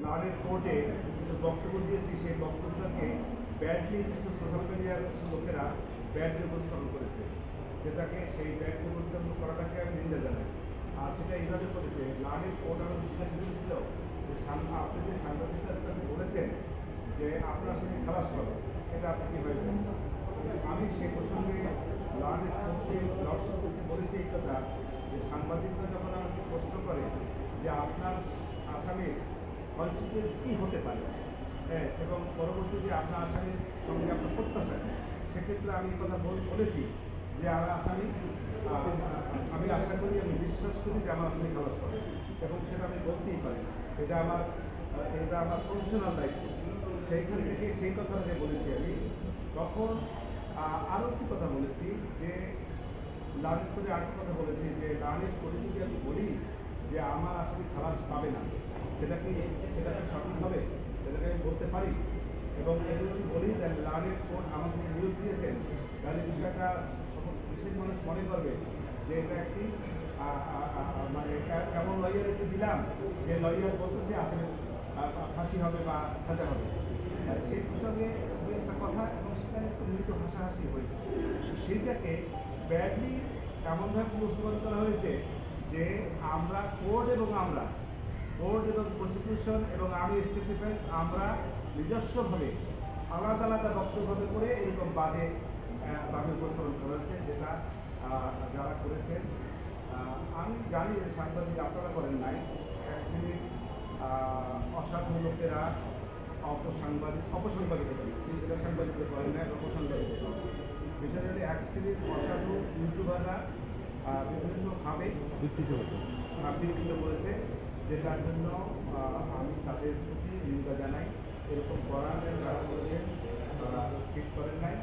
লালের কোর্টে কিছু বক্তব্য দিয়েছি, সেই বক্তব্যটাকে ব্যাডলি কিছু সোশ্যাল মিডিয়ার লোকেরা ব্যাডলি উপস্থাপন করেছে, যেটাকে সেই ব্যাডলি উপস্থাপন করাটাকে আমি নিন্দা জানাই। আর সেটা এইভাবে করেছে, লালের কোর্ট আমার জিজ্ঞাসা করেছিল যে আপনি যে সাংবাদিকদের কাছে বলেছেন যে আপনার সঙ্গে খালাস করো, এটা আপনি কীভাবে জানেন? আমি সে প্রসঙ্গে লালের কোর্টে দর্শকদেরকে বলেছি এই কথা যে সাংবাদিকরা যখন আমাকে প্রশ্ন করে যে আপনার আসামির কনসিকুয়েন্স কী হতে পারে, হ্যাঁ, এবং পরবর্তীতে আপনার আসামির সঙ্গে আপনার প্রত্যাশা, সেক্ষেত্রে আমি এই কথা বলেছি যে আমার আসামি, আমি আশা করি, আমি বিশ্বাস করি যে আমার আসামি খালাস করে, এবং সেটা আমি বলতেই পারি। এটা আমার প্রফেশনাল দায়িত্ব। সেইখান থেকে সেই কথাটা বলেছি আমি। তখন আরও একটি কথা বলেছি যে লালিত করে আরেকটি কথা বলেছি যে লালিত করে যদি আমি বলি যে আমার আসামি খালাস পাবে না, সেটা কি সঠিক হবে? সেটাকে আমি বলতে পারি। এবং এগুলো যদি বলি যে লালিত কোর্ট আমাকে নিয়োগ দিয়েছেন, তাহলে বিষয়টা বিশেষ মানুষ মনে করবে যে এটা একটি মানে এমন লয়ারকে দিলাম যে লয়ার বলতেছে আসলে ফাঁসি হবে বা সাজা হবে। সেই প্রসঙ্গে একটা কথা, এবং সেখানে একটু মৃত হাসাহাসি হয়েছে। সেইটাকে ব্যাডলি এমনভাবে উপস্থাপন করা হয়েছে যে আমরা কোর্ট এবং প্রসিকিউশন এবং আমি স্টেট ডিফেন্স আমরা নিজস্বভাবে আলাদা আলাদা বক্তব্য করে এরকম বাদে উপস্থাপন করা হয়েছে, যেটা যারা করেছেন আমি জানি যে সাংবাদিক আপনারা করেন নাই, এক শ্রেণীর অসাধু লোকেরা অপসাংবাদিকতা যেটা সাংবাদিকতা করেন নাই, অপসাংবাদিকতা বিশেষ করে এক শ্রেণীর অসাধু ইউটিউবাররা বিভিন্নভাবে বিকৃত করেছে, যেটার জন্য আমি তাদের প্রতি নিন্দা জানাই। এরকম করার যারা করেছেন তারা ঠিক করেন নাই।